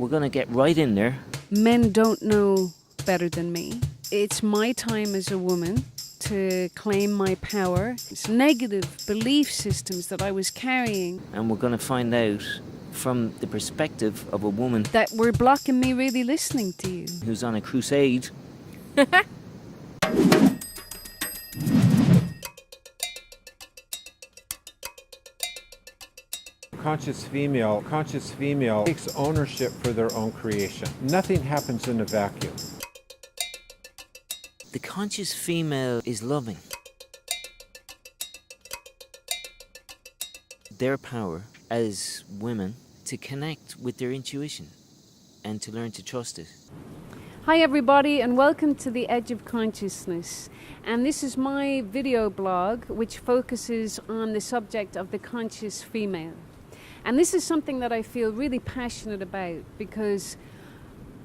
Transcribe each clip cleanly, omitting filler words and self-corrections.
we're going to get right in there. Men don't know better than me. It's my time as a woman to claim my power. It's negative belief systems that I was carrying. And we're going to find out from the perspective of a woman that were blocking me really listening to you. Who's on a crusade. Conscious female takes ownership for their own creation. Nothing happens in a vacuum. The conscious female is loving. Their power as women to connect with their intuition and to learn to trust it. Hi everybody, and welcome to The Edge of Consciousness. And this is my video blog which focuses on the subject of the conscious female. And this is something that I feel really passionate about because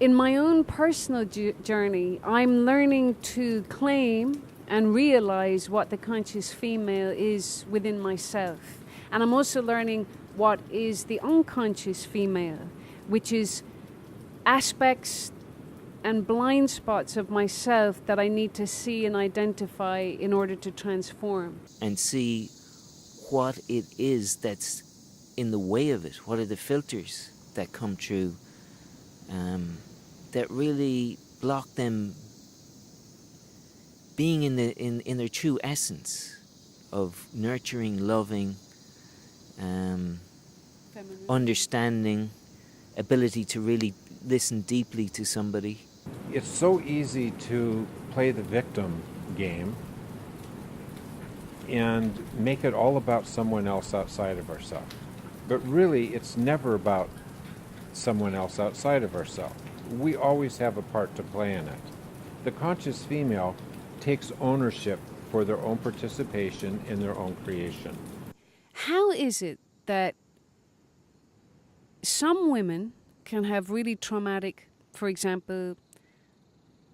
in my own personal journey, I'm learning to claim and realize what the conscious female is within myself. And I'm also learning what is the unconscious female, which is aspects and blind spots of myself that I need to see and identify in order to transform. And see what it is that's in the way of it. What are the filters that come through that really block them being in their true essence of nurturing, loving, understanding, ability to really listen deeply to somebody. It's so easy to play the victim game and make it all about someone else outside of ourselves. But really, it's never about someone else outside of ourselves. We always have a part to play in it. The conscious female takes ownership for their own participation in their own creation. How is it that some women can have really traumatic, for example,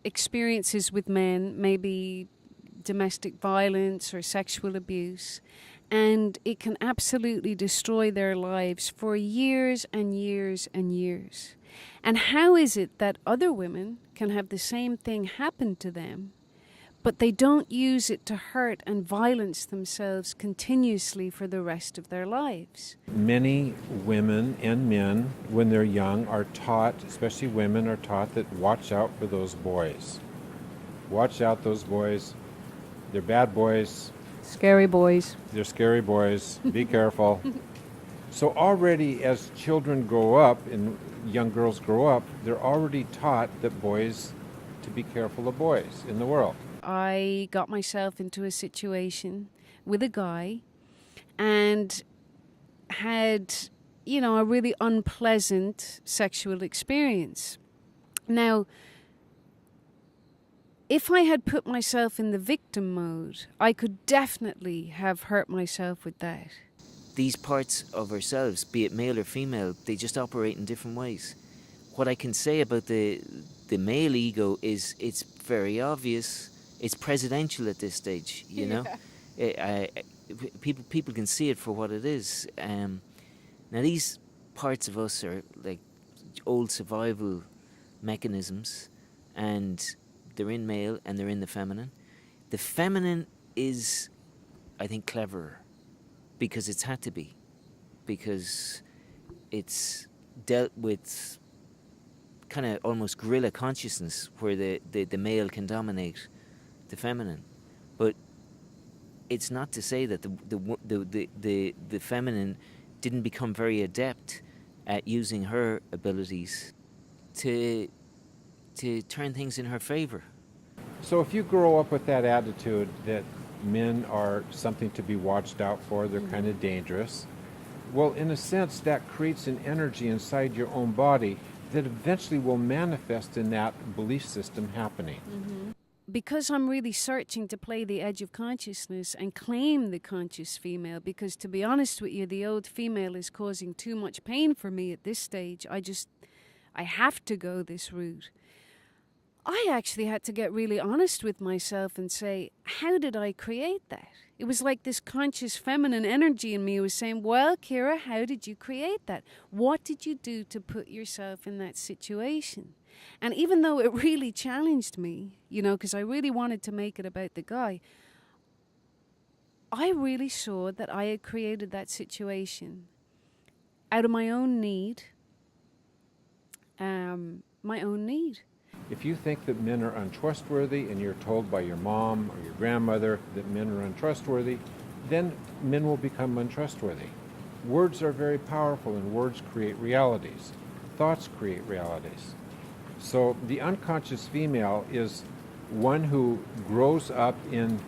experiences with men, maybe domestic violence or sexual abuse, and it can absolutely destroy their lives for years and years and years? And how is it that other women can have the same thing happen to them, but they don't use it to hurt and violence themselves continuously for the rest of their lives? Many women and men, when they're young, are taught, especially women, are taught that watch out for those boys. Watch out, those boys. They're bad boys. Scary boys. They're scary boys. Be careful. So already as children grow up and young girls grow up, they're already taught that boys, to be careful of boys in the world. I got myself into a situation with a guy and had, a really unpleasant sexual experience. Now, if I had put myself in the victim mode, I could definitely have hurt myself with that. These parts of ourselves, be it male or female, they just operate in different ways. What I can say about the male ego is it's very obvious. It's presidential at this stage, you know. People can see it for what it is. Now these parts of us are like old survival mechanisms, and they're in male and they're in the feminine. The feminine is, I think, cleverer because it's had to be, because it's dealt with kind of almost guerrilla consciousness where the male can dominate the feminine. But it's not to say that the feminine didn't become very adept at using her abilities to turn things in her favor. So if you grow up with that attitude that men are something to be watched out for, they're kind of dangerous, well, in a sense, that creates an energy inside your own body that eventually will manifest in that belief system happening. Mm-hmm. Because I'm really searching to play the edge of consciousness and claim the conscious female, because to be honest with you, the old female is causing too much pain for me at this stage. I have to go this route. I actually had to get really honest with myself and say, how did I create that? It was like this conscious feminine energy in me was saying, well, Kira, how did you create that? What did you do to put yourself in that situation? And even though it really challenged me, you know, because I really wanted to make it about the guy, I really saw that I had created that situation out of my own need. My own need. If you think that men are untrustworthy and you're told by your mom or your grandmother that men are untrustworthy, then men will become untrustworthy. Words are very powerful and words create realities. Thoughts create realities. So the unconscious female is one who grows up in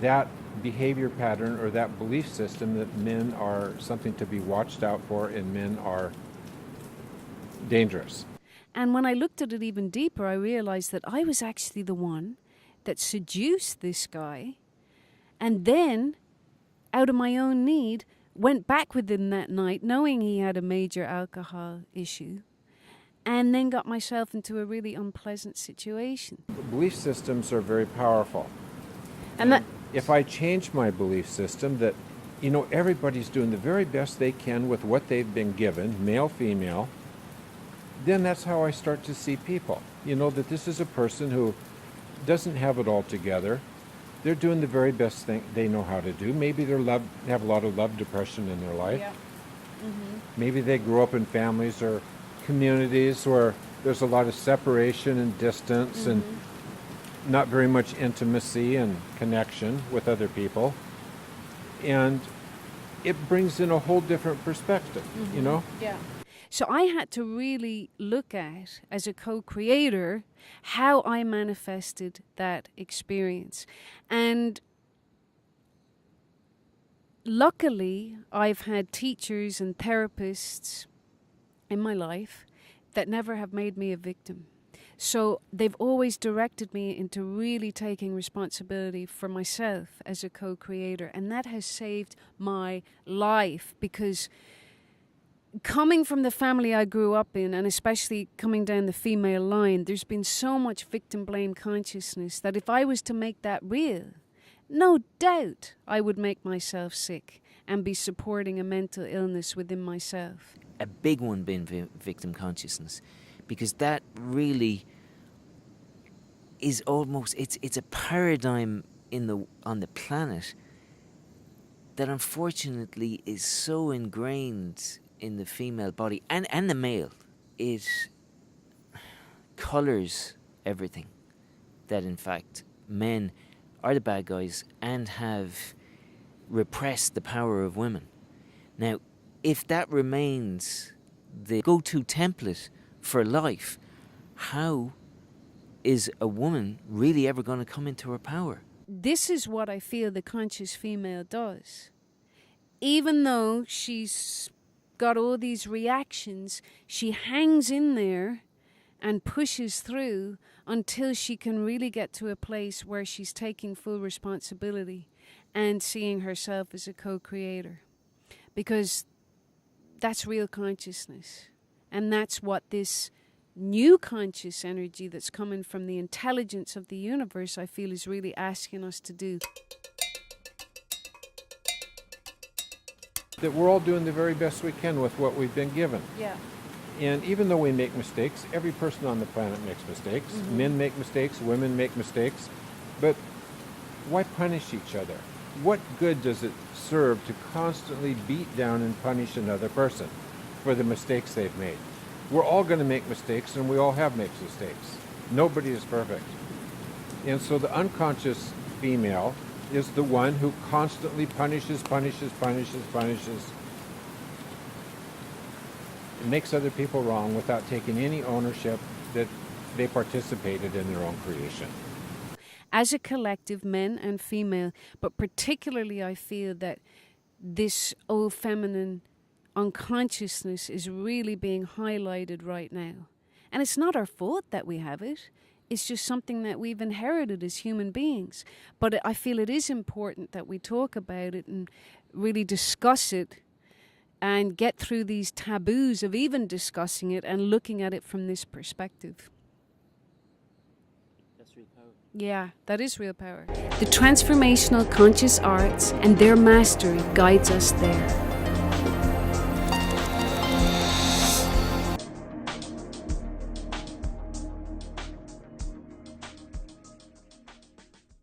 that behavior pattern or that belief system that men are something to be watched out for and men are dangerous. And when I looked at it even deeper, I realized that I was actually the one that seduced this guy and then, out of my own need, went back with him that night knowing he had a major alcohol issue and then got myself into a really unpleasant situation. Belief systems are very powerful. And that... If I change my belief system that, you know, everybody's doing the very best they can with what they've been given, male, female, then that's how I start to see people. You know, that this is a person who doesn't have it all together. They're doing the very best thing they know how to do. Maybe they have a lot of love depression in their life. Yeah. Mm-hmm. Maybe they grew up in families or communities where there's a lot of separation and distance and not very much intimacy and connection with other people. And it brings in a whole different perspective, you know? Yeah. So I had to really look at, as a co-creator, how I manifested that experience. And luckily, I've had teachers and therapists in my life that never have made me a victim. So they've always directed me into really taking responsibility for myself as a co-creator. And that has saved my life, because coming from the family I grew up in, and especially coming down the female line, there's been so much victim blame consciousness that if I was to make that real, no doubt I would make myself sick and be supporting a mental illness within myself. A big one being victim consciousness, because that really is almost, it's a paradigm on the planet that unfortunately is so ingrained in the female body and the male. It colours everything, that in fact men are the bad guys and have repressed the power of women. Now, if that remains the go-to template for life, how is a woman really ever going to come into her power? This is what I feel the conscious female does. Even though she's got all these reactions, she hangs in there and pushes through until she can really get to a place where she's taking full responsibility and seeing herself as a co-creator. Because that's real consciousness. And that's what this new conscious energy that's coming from the intelligence of the universe, I feel, is really asking us to do. That we're all doing the very best we can with what we've been given. Yeah. And even though we make mistakes, every person on the planet makes mistakes. Men make mistakes, women make mistakes. But why punish each other? What good does it serve to constantly beat down and punish another person for the mistakes they've made? We're all going to make mistakes, and we all have made mistakes. Nobody is perfect. And so the unconscious female is the one who constantly punishes, and makes other people wrong without taking any ownership that they participated in their own creation. As a collective, men and female, but particularly I feel that this old feminine unconsciousness is really being highlighted right now. And it's not our fault that we have it. It's just something that we've inherited as human beings. But I feel it is important that we talk about it and really discuss it and get through these taboos of even discussing it and looking at it from this perspective. That's really powerful. Yeah, that is real power. The transformational conscious arts and their mastery guides us there.